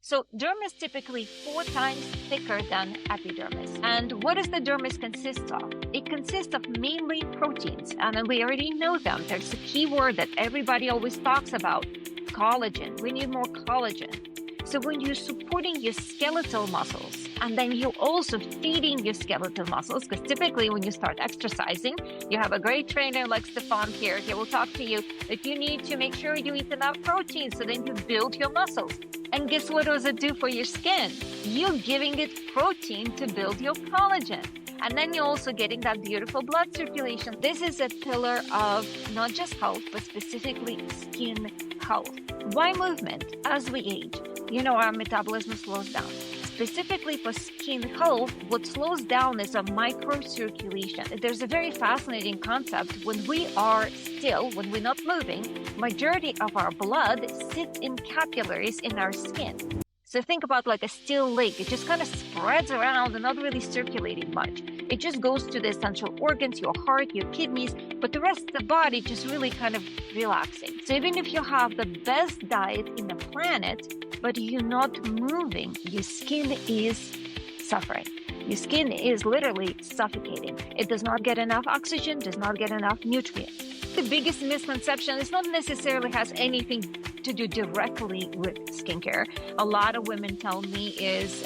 So dermis is typically 4 times thicker than epidermis. And what does the dermis consist of? It consists of mainly proteins, and then we already know them. There's a key word that everybody always talks about, collagen. We need more collagen. So when you're supporting your skeletal muscles, and then you're also feeding your skeletal muscles, because typically when you start exercising, you have a great trainer like Stefan here. He will talk to you that you need to make sure you eat enough protein so then you build your muscles. And guess what does it do for your skin? You're giving it protein to build your collagen. And then you're also getting that beautiful blood circulation. This is a pillar of not just health, but specifically skin health. Why movement? As we age, our metabolism slows down. Specifically for skin health, what slows down is a microcirculation. There's a very fascinating concept. When we are still, when we're not moving, majority of our blood sits in capillaries in our skin. So think about like a still lake. It just kind of spreads around and not really circulating much. It just goes to the essential organs, your heart, your kidneys, but the rest of the body just really kind of relaxing. So even if you have the best diet in the planet, but you're not moving, your skin is suffering. Your skin is literally suffocating. It does not get enough oxygen, does not get enough nutrients. The biggest misconception is not necessarily has anything to do directly with skincare. A lot of women tell me is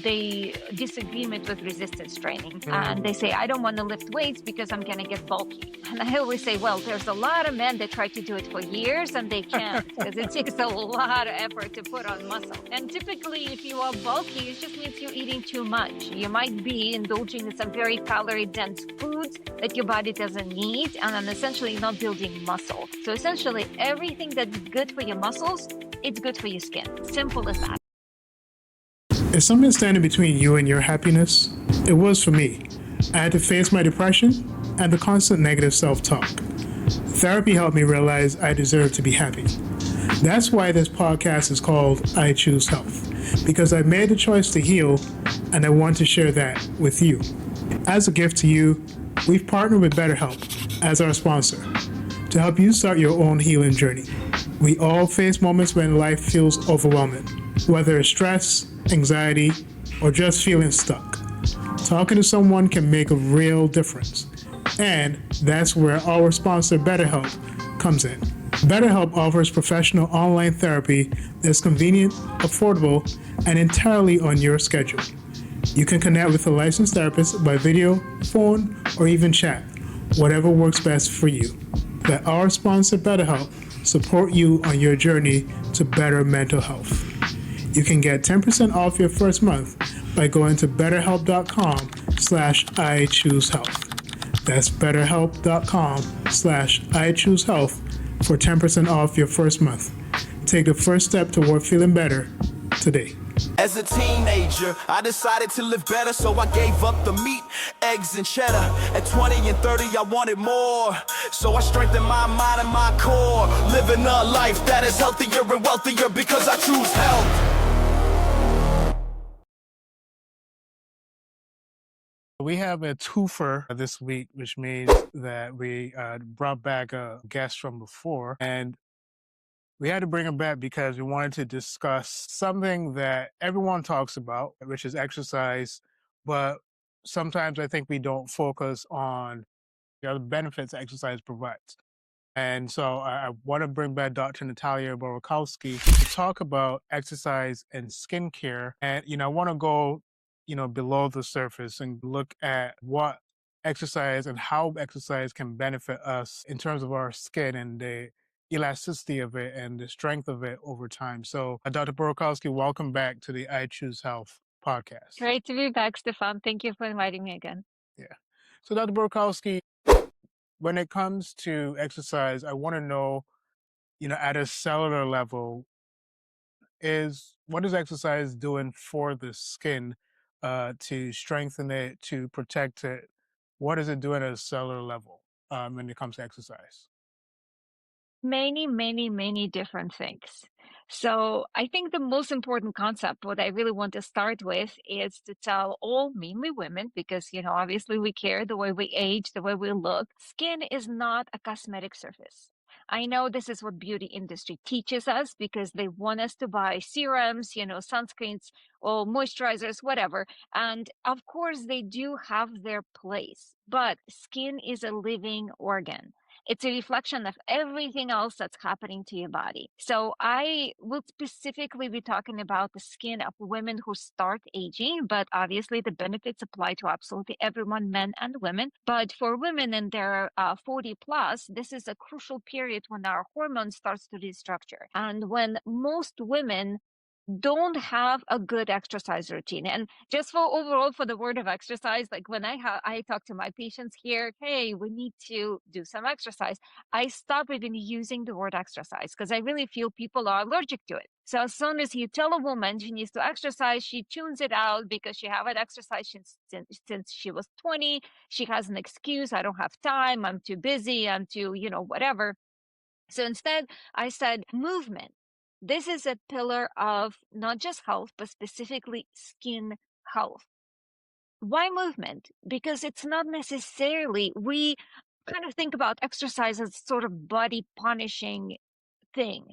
they disagreement with resistance training. And they say, I don't want to lift weights because I'm going to get bulky. And I always say, well, there's a lot of men that try to do it for years and they can't because it takes a lot of effort to put on muscle. And typically, if you are bulky, it just means you're eating too much. You might be indulging in some very calorie-dense foods that your body doesn't need, and then essentially not building muscle. So essentially, everything that's good for your muscles, it's good for your skin. Simple as that. Is something standing between you and your happiness? It was for me. I had to face my depression and the constant negative self-talk. Therapy helped me realize I deserve to be happy. That's why this podcast is called I Choose Health, because I made the choice to heal and I want to share that with you. As a gift to you, we've partnered with BetterHelp as our sponsor to help you start your own healing journey. We all face moments when life feels overwhelming, whether it's stress, anxiety, or just feeling stuck. Talking to someone can make a real difference. And that's where our sponsor BetterHelp comes in. BetterHelp offers professional online therapy that's convenient, affordable, and entirely on your schedule. You can connect with a licensed therapist by video, phone, or even chat, whatever works best for you. Let our sponsor BetterHelp support you on your journey to better mental health. You can get 10% off your first month by going to betterhelp.com/iChooseHealth. That's betterhelp.com/iChooseHealth for 10% off your first month. Take the first step toward feeling better today. As a teenager, I decided to live better, so I gave up the meat, eggs, and cheddar. At 20 and 30, I wanted more, so I strengthened my mind and my core. Living a life that is healthier and wealthier because I choose health. We have a twofer this week, which means that we brought back a guest from before, and we had to bring him back because we wanted to discuss something that everyone talks about, which is exercise, but sometimes I think we don't focus on the benefits exercise provides. And so I want to bring back Dr. Natalia Borokowski to talk about exercise and skincare. And, I want to go, below the surface and look at what exercise and how exercise can benefit us in terms of our skin and the elasticity of it and the strength of it over time. So, Dr. Borokowski, welcome back to the I Choose Health podcast. Great to be back, Stefan. Thank you for inviting me again. Yeah. So, Dr. Borokowski, when it comes to exercise, I want to know, at a cellular level, what is exercise doing for the skin to strengthen it, to protect it? What is it doing at a cellular level when it comes to exercise? Many, many, many different things. So I think the most important concept, what I really want to start with, is to tell all, mainly women, because, obviously we care the way we age, the way we look. Skin is not a cosmetic surface. I know this is what beauty industry teaches us because they want us to buy serums, sunscreens or moisturizers, whatever. And of course, they do have their place, but skin is a living organ. It's a reflection of everything else that's happening to your body. So I will specifically be talking about the skin of women who start aging, but obviously the benefits apply to absolutely everyone, men and women. But for women in their 40 plus, this is a crucial period when our hormones starts to restructure. And when most women don't have a good exercise routine. And just for overall for the word of exercise, like when I talk to my patients here, hey, we need to do some exercise. I stop even using the word exercise because I really feel people are allergic to it. So as soon as you tell a woman she needs to exercise, she tunes it out because she haven't exercised since she was 20. She has an excuse. I don't have time. I'm too busy. I'm too, whatever. So instead, I said movement. This is a pillar of not just health, but specifically skin health. Why movement? Because it's not necessarily, we kind of think about exercise as sort of body punishing thing,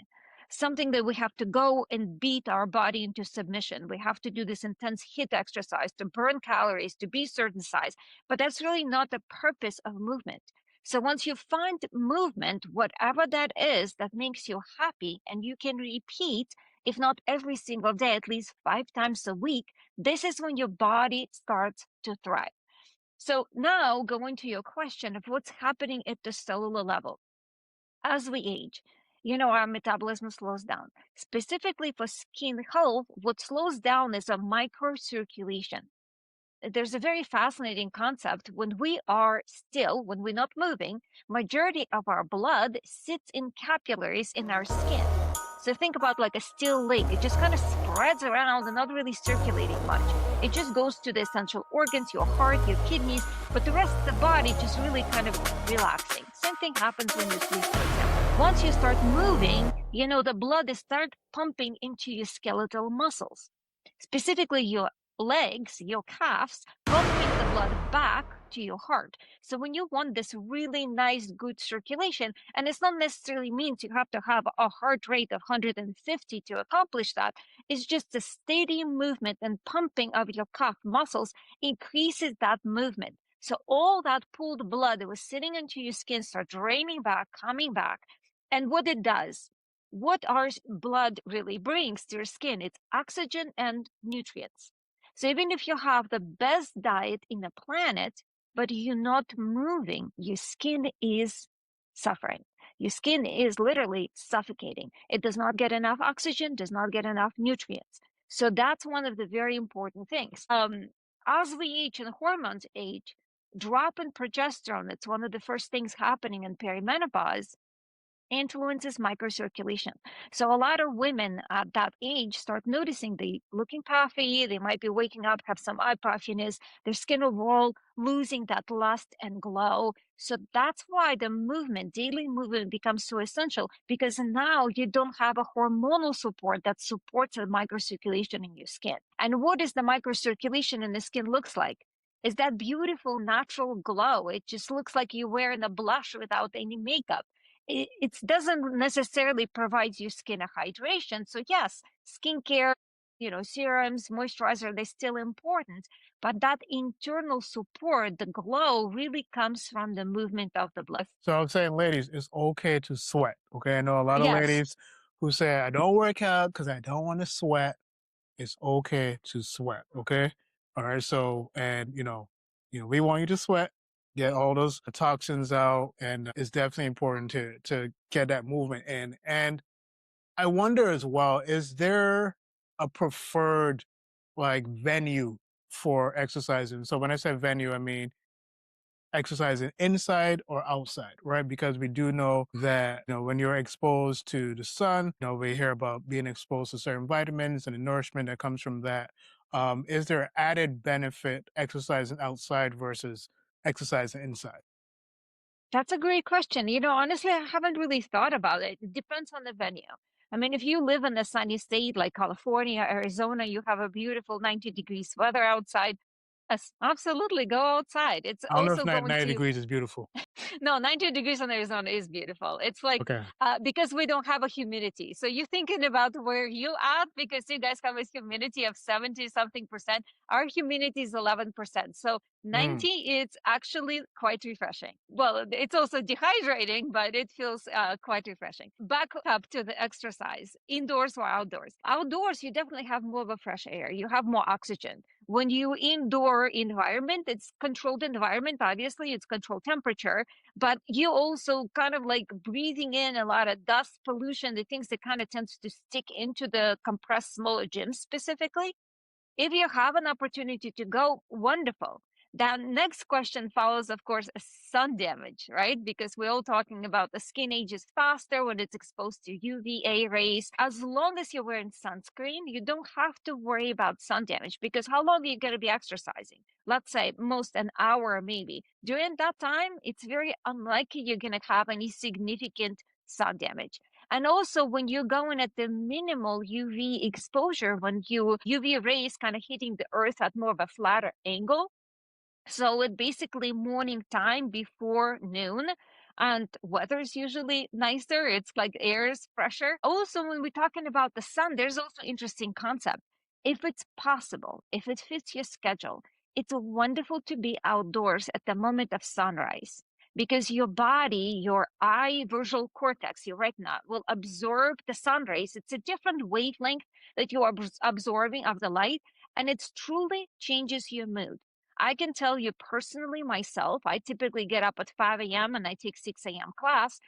something that we have to go and beat our body into submission. We have to do this intense HIIT exercise to burn calories, to be certain size, but that's really not the purpose of movement. So once you find movement, whatever that is, that makes you happy and you can repeat, if not every single day, at least 5 times a week, this is when your body starts to thrive. So now going to your question of what's happening at the cellular level. As we age, our metabolism slows down. Specifically for skin health, what slows down is a microcirculation. There's a very fascinating concept. When we are still, when we're not moving, majority of our blood sits in capillaries in our skin. So think about like a still lake. It just kind of spreads around and not really circulating much. It just goes to the essential organs, your heart, your kidneys, but the rest of the body just really kind of relaxing. Same thing happens when you sleep, for example. Once you start moving, the blood is start pumping into your skeletal muscles, specifically your legs, your calves, pumping the blood back to your heart. So when you want this really nice, good circulation, and it's not necessarily means you have to have a heart rate of 150 to accomplish that, it's just the steady movement and pumping of your calf muscles increases that movement. So all that pooled blood that was sitting into your skin starts draining back, coming back. And what it does, what our blood really brings to your skin, it's oxygen and nutrients. So even if you have the best diet in the planet, but you're not moving, your skin is suffering. Your skin is literally suffocating. It does not get enough oxygen, does not get enough nutrients. So that's one of the very important things. As we age and hormones age, drop in progesterone, it's one of the first things happening in perimenopause, influences microcirculation. So a lot of women at that age start noticing they looking puffy, they might be waking up, have some eye puffiness, their skin overall losing that lust and glow. So that's why the movement, daily movement becomes so essential because now you don't have a hormonal support that supports the microcirculation in your skin. And what is the microcirculation in the skin looks like? Is that beautiful natural glow. It just looks like you're wearing a blush without any makeup. It doesn't necessarily provide you skin a hydration. So yes, skincare, serums, moisturizer, they're still important, but that internal support, the glow really comes from the movement of the blood. So I'm saying, ladies, it's okay to sweat. Okay, I know a lot of Yes, ladies who say, I don't work out because I don't want to sweat. It's okay to sweat. Okay, all right. So, and we want you to sweat, get all those toxins out, and it's definitely important to get that movement in. And I wonder as well, is there a preferred like venue for exercising? So when I say venue, I mean exercising inside or outside, right? Because we do know that, when you're exposed to the sun, we hear about being exposed to certain vitamins and the nourishment that comes from that. Is there added benefit exercising outside versus exercising inside? that's a great question. Honestly, I haven't really thought about it. It depends on the venue. I mean, if you live in a sunny state like California, Arizona, you have a beautiful 90 degrees weather outside. Yes, absolutely. Go outside. It's I don't know if also not going 90 to degrees is beautiful. no, 90 degrees in Arizona is beautiful. It's like Okay. because we don't have a humidity. So you're thinking about where you at because you guys have a humidity of 70 something percent. Our humidity is 11%. So Mm. 90 is actually quite refreshing. Well, it's also dehydrating, but it feels quite refreshing. Back up to the exercise, indoors or outdoors. Outdoors, you definitely have more of a fresh air. You have more oxygen. When you indoor environment, it's controlled environment. Obviously, it's controlled temperature, but you also kind of like breathing in a lot of dust pollution, the things that kind of tends to stick into the compressed smaller gyms specifically. If you have an opportunity to go, wonderful. The next question follows, of course, sun damage, right? Because we're all talking about the skin ages faster when it's exposed to UVA rays. As long as you're wearing sunscreen, you don't have to worry about sun damage because how long are you going to be exercising? Let's say most an hour, maybe. During that time, it's very unlikely you're going to have any significant sun damage. And also when you're going at the minimal UV exposure, when UV rays kind of hitting the earth at more of a flatter angle. So it basically morning time before noon, and weather is usually nicer. It's like air is fresher. Also, when we're talking about the sun, there's also interesting concept. If it's possible, if it fits your schedule, it's wonderful to be outdoors at the moment of sunrise because your body, your eye visual cortex, your retina will absorb the sun rays. It's a different wavelength that you are absorbing of the light, and it truly changes your mood. I can tell you personally myself, I typically get up at 5 a.m. and I take 6 a.m. class.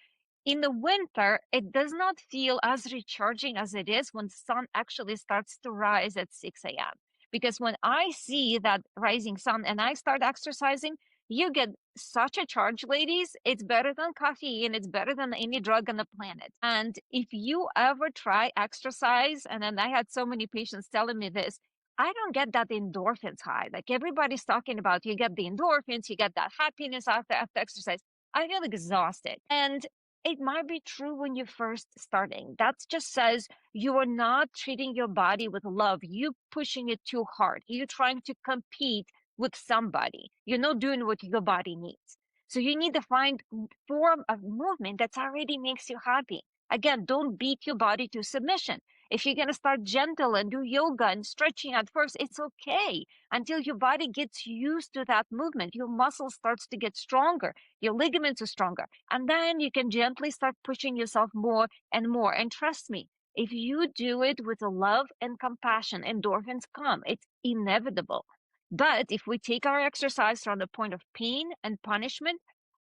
In the winter, it does not feel as recharging as it is when the sun actually starts to rise at 6 a.m. Because when I see that rising sun and I start exercising, you get such a charge, ladies. It's better than coffee and it's better than any drug on the planet. And if you ever try exercise, and then I had so many patients telling me this, I don't get that endorphins high. Like everybody's talking about, you get the endorphins, you get that happiness after exercise. I feel exhausted. And it might be true when you're first starting. That just says you are not treating your body with love. You pushing it too hard. You're trying to compete with somebody. You're not doing what your body needs. So you need to find form of movement that already makes you happy. Again, don't beat your body to submission. If you're going to start gentle and do yoga and stretching at first, it's okay until your body gets used to that movement. Your muscle starts to get stronger. Your ligaments are stronger. And then you can gently start pushing yourself more and more. And trust me, if you do it with love and compassion, endorphins come. It's inevitable. But if we take our exercise from the point of pain and punishment,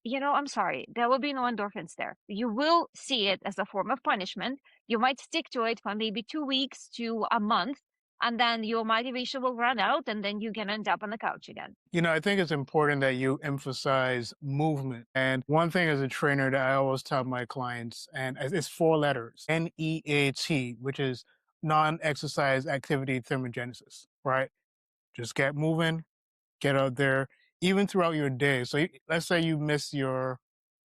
I'm sorry, there will be no endorphins there. You will see it as a form of punishment. You might stick to it for maybe 2 weeks to a month, and then your motivation will run out, and then you can end up on the couch again. I think it's important that you emphasize movement. And one thing as a trainer that I always tell my clients, and it's 4 letters, NEAT, which is non-exercise activity thermogenesis, right? Just get moving, get out there, even throughout your day. So let's say you miss your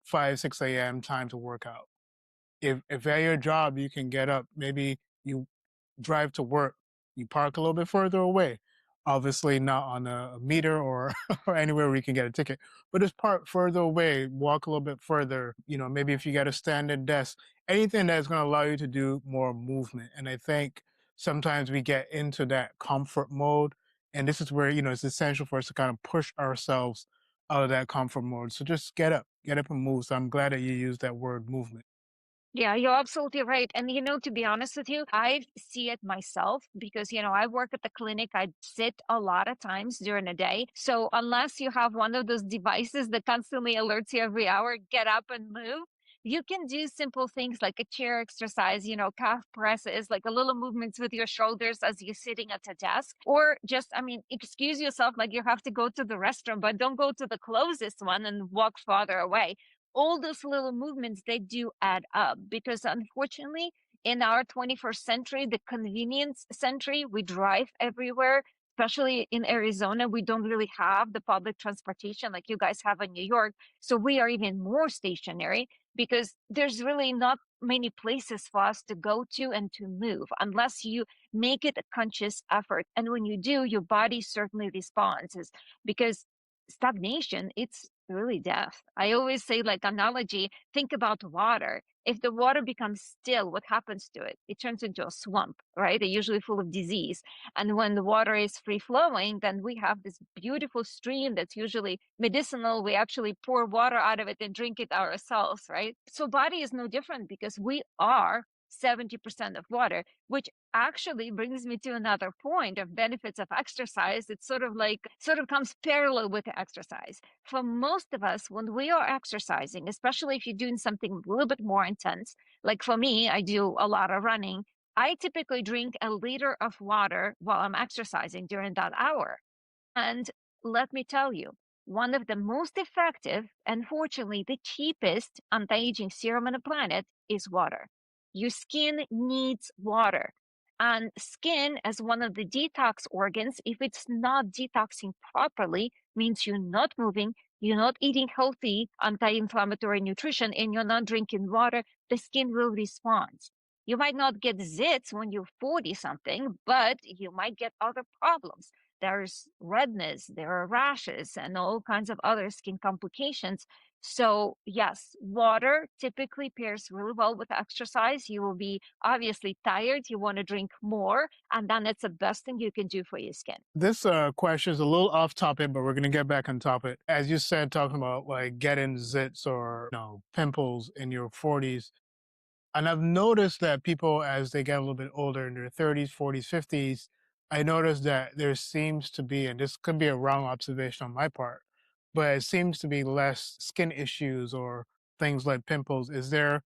5, 6 a.m. time to work out. If at your job you can get up, maybe you drive to work, you park a little bit further away. Obviously not on a meter or, or anywhere where you can get a ticket, but just park further away, walk a little bit further, maybe if you got a standing desk, anything that's going to allow you to do more movement. And I think sometimes we get into that comfort mode. And this is where, it's essential for us to kind of push ourselves out of that comfort mode. So just get up and move. So I'm glad that you used that word movement. Yeah, you're absolutely right. And to be honest with you, I see it myself because, I work at the clinic. I sit a lot of times during the day. So unless you have one of those devices that constantly alerts you every hour, get up and move, you can do simple things like a chair exercise, calf presses, like a little movements with your shoulders as you're sitting at a desk, or just, excuse yourself like you have to go to the restroom, but don't go to the closest one and walk farther away. All those little movements, they do add up because unfortunately in our 21st century, the convenience century, we drive everywhere. especially in Arizona, we don't really have the public transportation like you guys have in New York. So we are even more stationary because there's really not many places for us to go to and to move unless you make it a conscious effort. And when you do, your body certainly responds because stagnation, it's really death. I always say, like analogy, think about water. If the water becomes still, what happens to it? It turns into a swamp, right? They're usually full of disease. And when the water is free flowing, then we have this beautiful stream that's usually medicinal. We actually pour water out of it and drink it ourselves, right? So body is no different because we are 70% of water, which actually brings me to another point of benefits of exercise. It's sort of comes parallel with the exercise. For most of us, when we are exercising, especially if you're doing something a little bit more intense, like for me, I do a lot of running. I typically drink a liter of water while I'm exercising during that hour. And let me tell you, one of the most effective and fortunately the cheapest anti-aging serum on the planet is water. Your skin needs water. And skin, as one of the detox organs, if it's not detoxing properly, means you're not moving, you're not eating healthy anti-inflammatory nutrition, and you're not drinking water, the skin will respond. You might not get zits when you're 40 something, but you might get other problems. There's redness, there are rashes, and all kinds of other skin complications. So yes, water typically pairs really well with exercise. You will be obviously tired. You want to drink more, and then it's the best thing you can do for your skin. This question is a little off topic, but we're going to get back on topic. As you said, talking about like getting zits or pimples in your 40s. And I've noticed that people, as they get a little bit older in their 30s, 40s, 50s, I noticed that there seems to be, and this could be a wrong observation on my part, but it seems to be less skin issues or things like pimples. Is there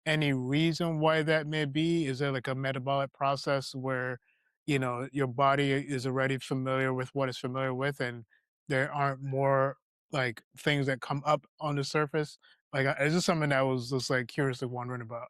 any reason why that may be? Is there like a metabolic process where, your body is already familiar with what it's familiar with and there aren't more like things that come up on the surface? Like, is this something that I was just like curiously wondering about?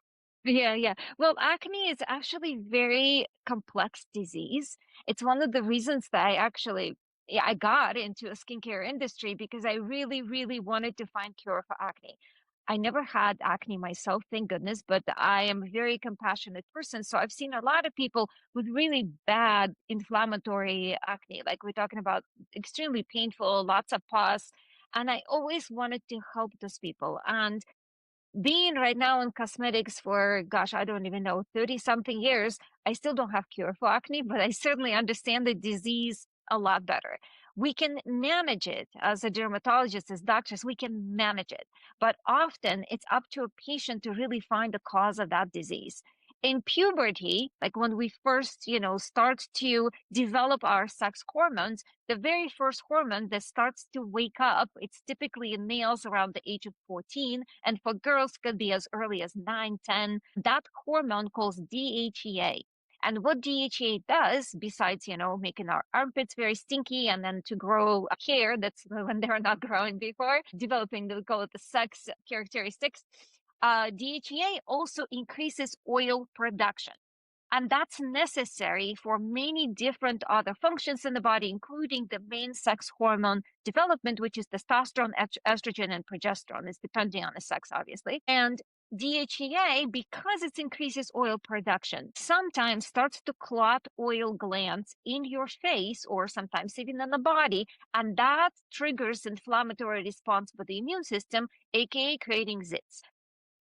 Yeah. Well, acne is actually very complex disease. It's one of the reasons that I got into a skincare industry because I really, really wanted to find cure for acne. I never had acne myself, thank goodness, but I am a very compassionate person. So I've seen a lot of people with really bad inflammatory acne, like we're talking about extremely painful, lots of pus. And I always wanted to help those people. And being right now in cosmetics for, gosh, I don't even know, 30 something years, I still don't have cure for acne, but I certainly understand the disease a lot better. We can manage it as a dermatologist, as doctors, we can manage it. But often it's up to a patient to really find the cause of that disease. In puberty, like when we first, start to develop our sex hormones, the very first hormone that starts to wake up, it's typically in males around the age of 14, and for girls could be as early as 9, 10. That hormone called DHEA. And what DHEA does, besides, making our armpits very stinky and then to grow hair that's when they're not growing before, developing, we call it the sex characteristics, DHEA also increases oil production. And that's necessary for many different other functions in the body, including the main sex hormone development, which is testosterone, estrogen, and progesterone. It's depending on the sex, obviously. And DHEA, because it increases oil production, sometimes starts to clot oil glands in your face or sometimes even in the body. And that triggers inflammatory response by the immune system, aka creating zits.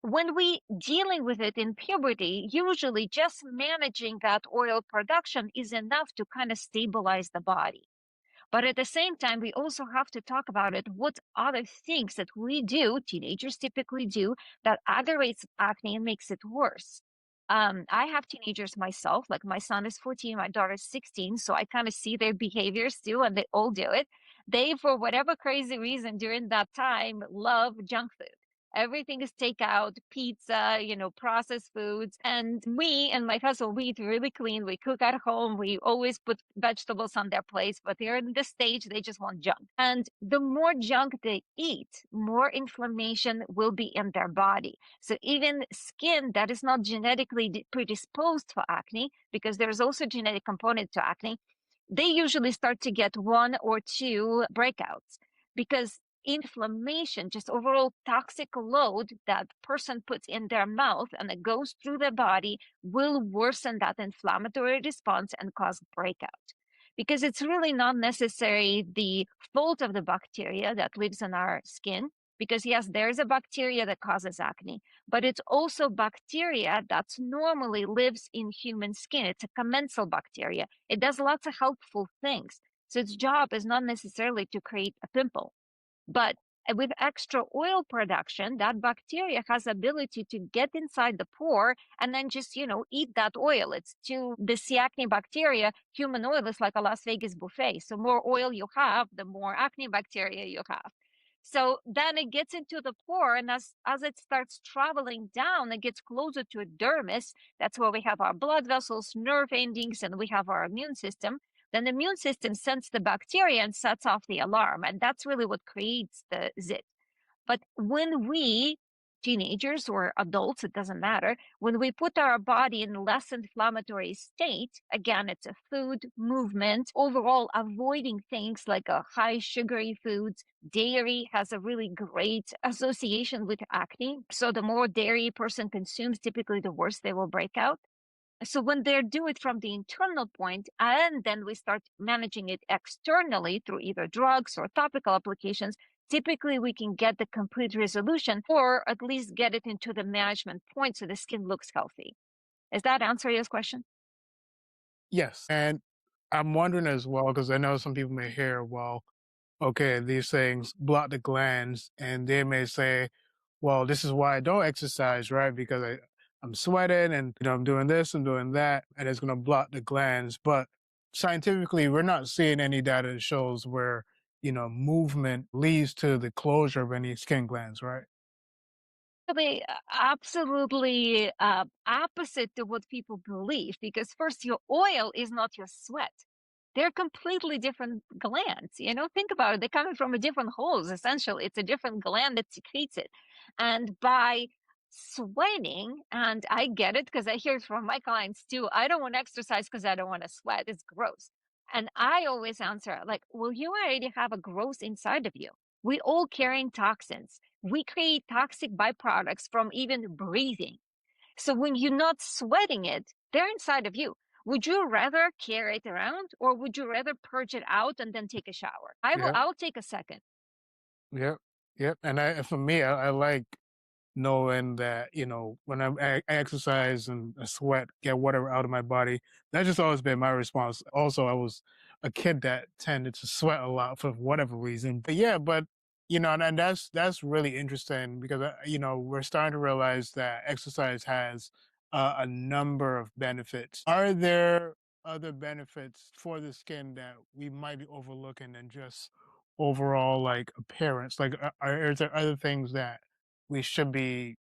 When we dealing with it in puberty, usually just managing that oil production is enough to kind of stabilize the body. But at the same time, we also have to talk about it. What other things that we do, teenagers typically do, that aggravates acne and makes it worse? I have teenagers myself, like my son is 14, my daughter is 16. So I kind of see their behaviors too, and they all do it. They, for whatever crazy reason during that time, love junk food. Everything is takeout, pizza, processed foods. And me and my husband, we eat really clean. We cook at home. We always put vegetables on their plates, but they're in this stage, they just want junk. And the more junk they eat, more inflammation will be in their body. So even skin that is not genetically predisposed for acne, because there's also a genetic component to acne, they usually start to get 1 or 2 breakouts because inflammation, just overall toxic load that person puts in their mouth and it goes through the body, will worsen that inflammatory response and cause breakout. Because it's really not necessarily the fault of the bacteria that lives in our skin. Because yes, there's a bacteria that causes acne, but it's also bacteria that normally lives in human skin. It's a commensal bacteria. It does lots of helpful things. So its job is not necessarily to create a pimple. But with extra oil production, that bacteria has ability to get inside the pore and then just, eat that oil. It's to the C. acne bacteria, human oil is like a Las Vegas buffet. So more oil you have, the more acne bacteria you have. So then it gets into the pore, and as it starts traveling down, it gets closer to a dermis. That's where we have our blood vessels, nerve endings, and we have our immune system. Then the immune system sends the bacteria and sets off the alarm, and that's really what creates the zit. But when we, teenagers or adults, it doesn't matter, when we put our body in less inflammatory state, again, it's a food, movement, overall avoiding things like high sugary foods. Dairy has a really great association with acne. So the more dairy a person consumes, typically the worse they will break out. So when they do it from the internal point, and then we start managing it externally through either drugs or topical applications, typically we can get the complete resolution or at least get it into the management point so the skin looks healthy. Does that answer your question? Yes. And I'm wondering as well, because I know some people may hear, well, okay, these things block the glands, and they may say, well, this is why I don't exercise, right? Because I'm sweating and I'm doing this and doing that, and it's going to block the glands. But scientifically, we're not seeing any data that shows where, movement leads to the closure of any skin glands, right? Really, absolutely opposite to what people believe, because first, your oil is not your sweat. They're completely different glands. Think about it. They're coming from a different holes, essentially. It's a different gland that secretes it. And by sweating, and I get it because I hear it from my clients too, I don't want to exercise because I don't want to sweat. It's gross. And I always answer like, well, you already have a gross inside of you. We all carrying toxins. We create toxic byproducts from even breathing. So when you're not sweating it, they're inside of you. Would you rather carry it around or would you rather purge it out and then take a shower? Yeah. I'll take a second. Yep. Yep. And for me, I like knowing that, when I exercise and I sweat, get whatever out of my body. That's just always been my response. Also, I was a kid that tended to sweat a lot for whatever reason. But yeah, and that's really interesting because, we're starting to realize that exercise has a number of benefits. Are there other benefits for the skin that we might be overlooking than just overall like appearance? Like, are there other things that we should be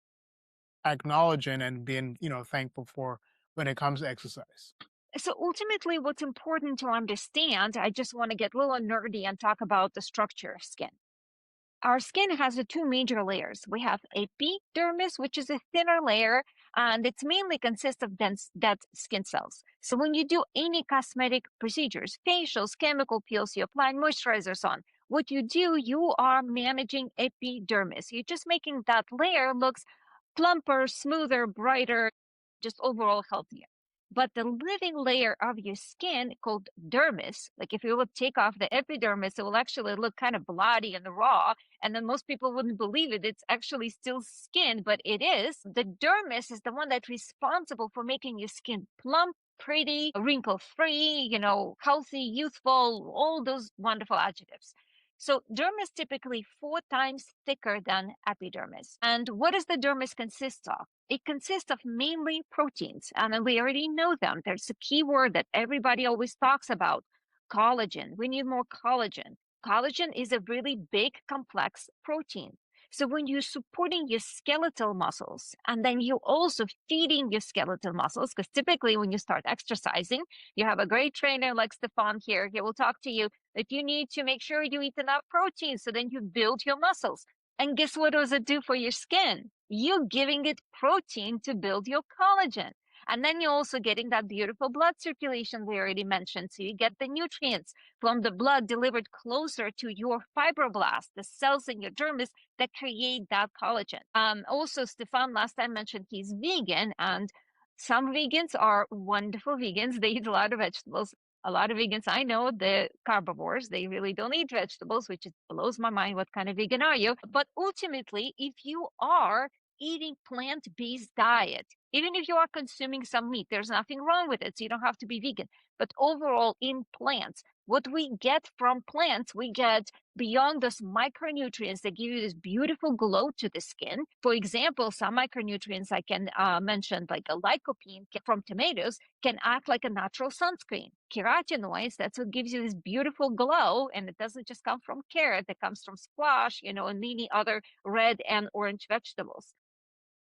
acknowledging and being, thankful for when it comes to exercise? So ultimately, what's important to understand, I just want to get a little nerdy and talk about the structure of skin. Our skin has 2 major layers. We have epidermis, which is a thinner layer, and it's mainly consists of dense dead skin cells. So when you do any cosmetic procedures, facials, chemical peels, you apply moisturizers on, what you do, you are managing epidermis. You're just making that layer looks plumper, smoother, brighter, just overall healthier. But the living layer of your skin called dermis, like if you would take off the epidermis, it will actually look kind of bloody and raw. And then most people wouldn't believe it. It's actually still skin, but it is. The dermis is the one that's responsible for making your skin plump, pretty, wrinkle free, healthy, youthful, all those wonderful adjectives. So dermis typically 4 times thicker than epidermis. And what does the dermis consist of? It consists of mainly proteins, and we already know them. There's a key word that everybody always talks about, collagen. We need more collagen. Collagen is a really big, complex protein. So when you're supporting your skeletal muscles, and then you also feeding your skeletal muscles, because typically when you start exercising, you have a great trainer like Stefan here. He will talk to you that you need to make sure you eat enough protein so then you build your muscles. And guess what does it do for your skin? You're giving it protein to build your collagen. And then you're also getting that beautiful blood circulation we already mentioned. So you get the nutrients from the blood delivered closer to your fibroblasts, the cells in your dermis that create that collagen. Also, Stefan last time mentioned he's vegan, and some vegans are wonderful vegans. They eat a lot of vegetables. A lot of vegans I know, the carnivores, they really don't eat vegetables, which blows my mind. What kind of vegan are you? But ultimately, if you are eating plant-based diet, even if you are consuming some meat, there's nothing wrong with it. So you don't have to be vegan. But overall, in plants, what we get from plants, we get beyond those micronutrients that give you this beautiful glow to the skin. For example, some micronutrients I can mention, like a lycopene from tomatoes, can act like a natural sunscreen. Carotenoids, that's what gives you this beautiful glow, and it doesn't just come from carrot, it comes from squash, and many other red and orange vegetables.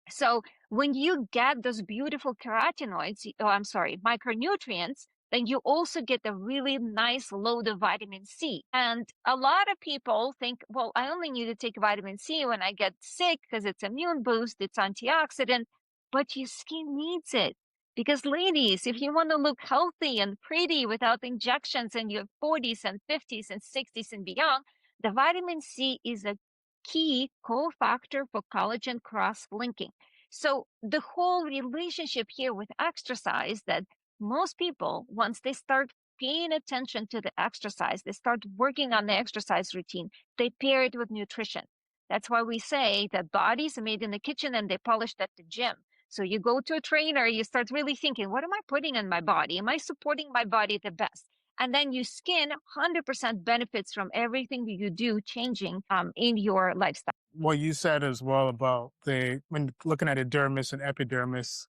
So when you get those beautiful carotenoids, micronutrients, then you also get a really nice load of vitamin C. And a lot of people think, well, I only need to take vitamin C when I get sick because it's immune boost, it's antioxidant, but your skin needs it. Because ladies, if you want to look healthy and pretty without injections in your 40s and 50s and 60s and beyond, the vitamin C is a key cofactor for collagen cross-linking. So the whole relationship here with exercise, that most people, once they start paying attention to the exercise, they start working on the exercise routine, they pair it with nutrition. That's why we say that bodies are made in the kitchen and they're polished at the gym. So you go to a trainer, you start really thinking, what am I putting in my body? Am I supporting my body the best? And then your skin 100% benefits from everything you do changing in your lifestyle. What you said as well about when looking at a dermis and epidermis,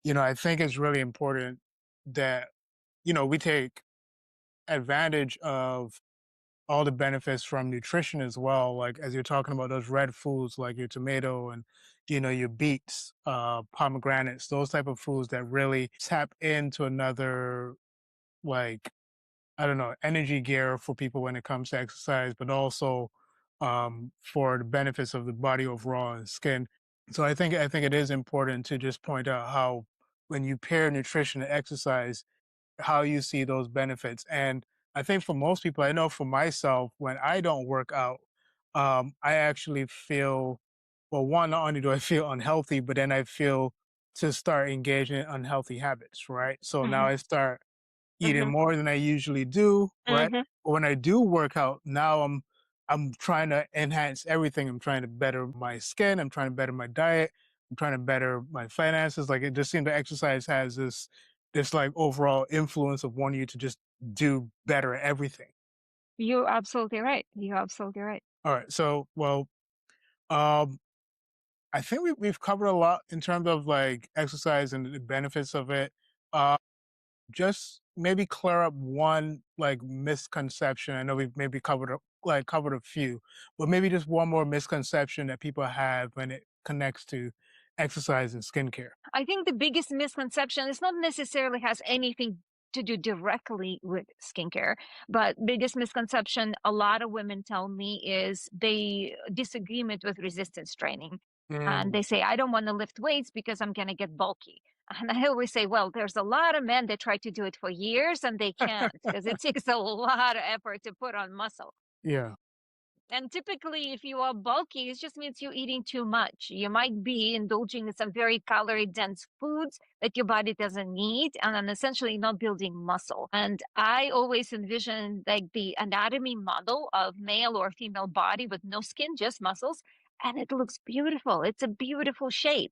I think it's really important that, we take advantage of all the benefits from nutrition as well. Like, as you're talking about those red foods, like your tomato and, your beets, pomegranates, those type of foods that really tap into another, like, I don't know, energy gear for people when it comes to exercise, but also for the benefits of the body overall and skin. So I think it is important to just point out how when you pair nutrition and exercise, how you see those benefits. And I think for most people, I know for myself, when I don't work out, I actually feel, well, one, not only do I feel unhealthy, but then I feel to start engaging in unhealthy habits, right? So now Hmm. I start eating Hmm. more than I usually do, right? Hmm. But when I do work out, now I'm trying to enhance everything. I'm trying to better my skin. I'm trying to better my diet. I'm trying to better my finances. Like, it just seems that exercise has this like overall influence of wanting you to just do better at everything. You're absolutely right. You're absolutely right. All right. So, well, um, I think we've covered a lot in terms of like exercise and the benefits of it. Uh, just maybe clear up one like misconception. I know we've maybe covered a few, but maybe just one more misconception that people have when it connects to exercise and skincare. I think the biggest misconception is not necessarily has anything to do directly with skincare, but biggest misconception a lot of women tell me is they disagreement with resistance training. And Mm. they say, I don't want to lift weights because I'm going to get bulky. And I always say, well, there's a lot of men that try to do it for years and they can't because it takes a lot of effort to put on muscle. Yeah. And typically, if you are bulky, it just means you're eating too much. You might be indulging in some very calorie dense foods that your body doesn't need, and then essentially not building muscle. And I always envision like the anatomy model of male or female body with no skin, just muscles, and it looks beautiful. It's a beautiful shape.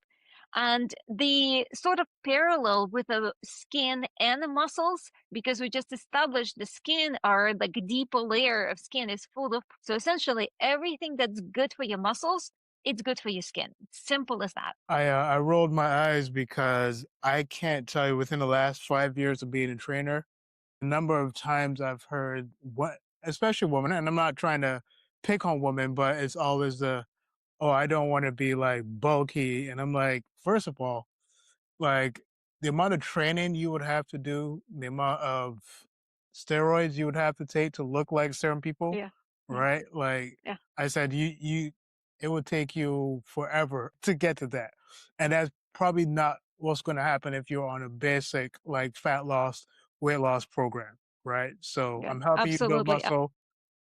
And the sort of parallel with the skin and the muscles, because we just established the skin or like a deeper layer of skin is full of, so essentially everything that's good for your muscles, it's good for your skin. Simple as that. I rolled my eyes because I can't tell you within the last 5 years of being a trainer, the number of times I've heard what, especially women, and I'm not trying to pick on women, but it's always oh, I don't want to be like bulky. And I'm like, first of all, like the amount of training you would have to do, the amount of steroids you would have to take to look like certain people, Yeah. Yeah. right? Like Yeah. I said, it would take you forever to get to that. And that's probably not what's going to happen if you're on a basic like fat loss, weight loss program, right? So Yeah, I'm helping you build absolutely. muscle.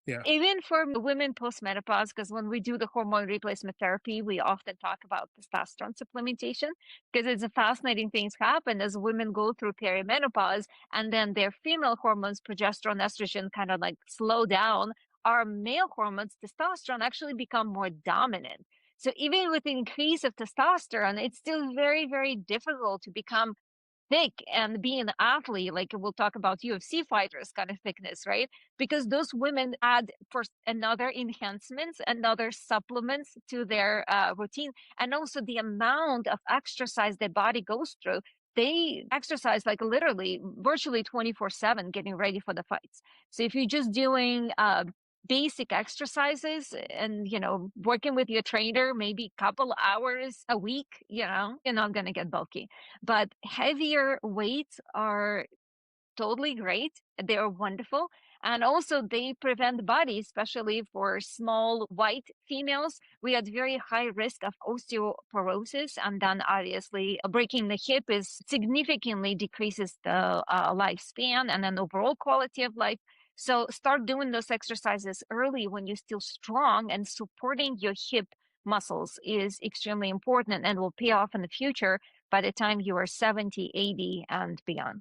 Yeah. Even for women post-menopause, because when we do the hormone replacement therapy, we often talk about testosterone supplementation because it's a fascinating things happen as women go through perimenopause and then their female hormones, progesterone, estrogen, kind of like slow down. Our male hormones, testosterone, actually become more dominant. So even with the increase of testosterone, it's still very, very difficult to become thick and be an athlete, like we'll talk about UFC fighters kind of thickness, right? Because those women add for another enhancements, another supplements to their routine, and also the amount of exercise their body goes through. They exercise like literally virtually 24/7 getting ready for the fights. So if you're just doing basic exercises and working with your trainer maybe a couple hours a week, you're not going to get bulky. But heavier weights are totally great. They are wonderful. And also they prevent body, especially for small white females. We had very high risk of osteoporosis. And then obviously breaking the hip is significantly decreases the lifespan and then overall quality of life. So start doing those exercises early when you're still strong, and supporting your hip muscles is extremely important and will pay off in the future by the time you are 70, 80, and beyond.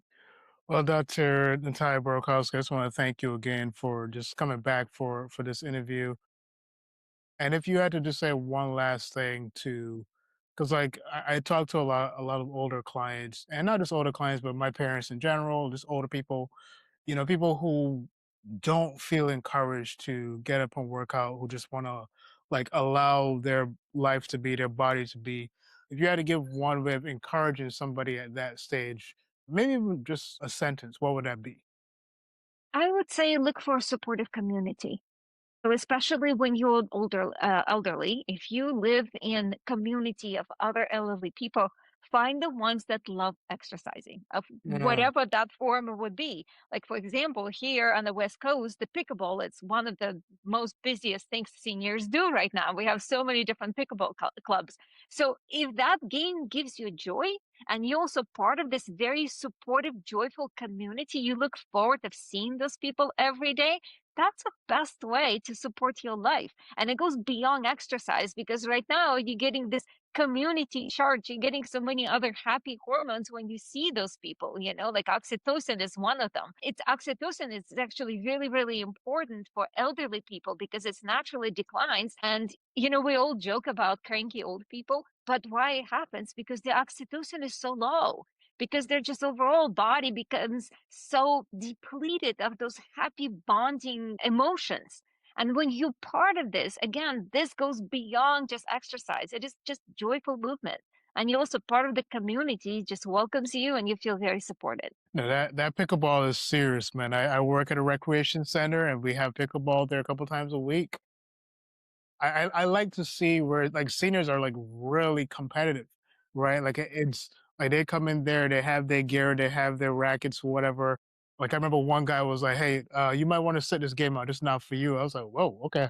Well, Dr. Natalia Borkowski, I just want to thank you again for just coming back for this interview. And if you had to just say one last thing to, because like I talk to a lot of older clients, and not just older clients, but my parents in general, just older people, people who don't feel encouraged to get up and work out, who just want to like allow their life to be, their body to be. If you had to give one way of encouraging somebody at that stage, maybe even just a sentence, what would that be? I would say look for a supportive community. So especially when you're elderly, if you live in community of other elderly people, find the ones that love exercising of Yeah. whatever that form would be. Like for example, here on the West Coast, the pickleball, it's one of the most busiest things seniors do right now. We have so many different pickleball clubs. So if that game gives you joy and you're also part of this very supportive, joyful community, you look forward of seeing those people every day, that's the best way to support your life. And it goes beyond exercise because right now you're getting this community charge. You're getting so many other happy hormones when you see those people, like oxytocin is one of them. It's oxytocin is actually really, really important for elderly people because it's naturally declines. And, we all joke about cranky old people, but why it happens? Because the oxytocin is so low, because their just overall body becomes so depleted of those happy bonding emotions. And when you're part of this, again, this goes beyond just exercise. It is just joyful movement. And you're also part of the community, just welcomes you and you feel very supported. No, that pickleball is serious, man. I work at a recreation center and we have pickleball there a couple times a week. I like to see where like seniors are like really competitive, right? Like it's like they come in there, they have their gear, they have their rackets, whatever. Like I remember one guy was like, "Hey, you might want to sit this game out. It's not for you." I was like, "Whoa, okay."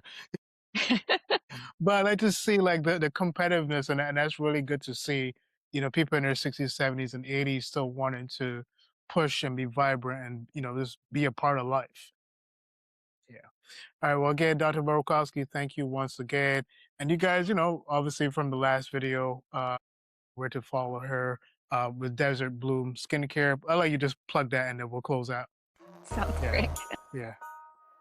But I like to see like the competitiveness, and that's really good to see. People in their 60s, 70s, and 80s still wanting to push and be vibrant and just be a part of life. Yeah. All right. Well, again, Dr. Borkowski, thank you once again. And you guys, obviously from the last video, where to follow her with Desert Bloom Skincare. I'll let you just plug that and then we'll close out. Sounds Yeah. great. Yeah.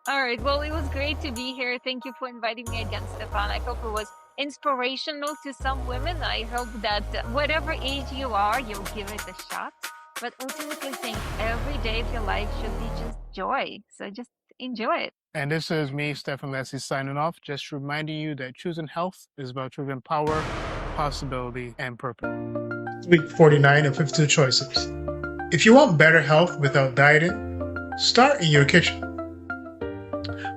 All right. Well, it was great to be here. Thank you for inviting me again, Stefan. I hope it was inspirational to some women. I hope that whatever age you are, you'll give it a shot. But ultimately, think every day of your life should be just joy. So just enjoy it. And this is me, Stefan Leslie, signing off. Just reminding you that choosing health is about choosing power, possibility, and purpose. Week 49 of 52 Choices. If you want better health without dieting, start in your kitchen.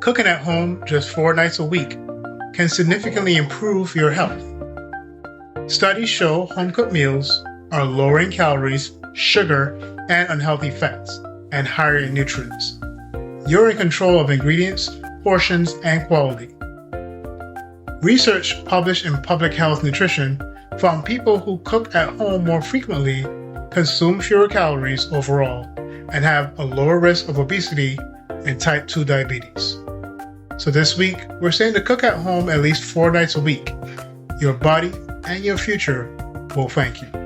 Cooking at home just 4 nights a week can significantly improve your health. Studies show home-cooked meals are lower in calories, sugar, and unhealthy fats, and higher in nutrients. You're in control of ingredients, portions, and quality. Research published in Public Health Nutrition found people who cook at home more frequently consume fewer calories overall and have a lower risk of obesity and type 2 diabetes. So this week, we're saying to cook at home at least 4 nights a week. Your body and your future will thank you.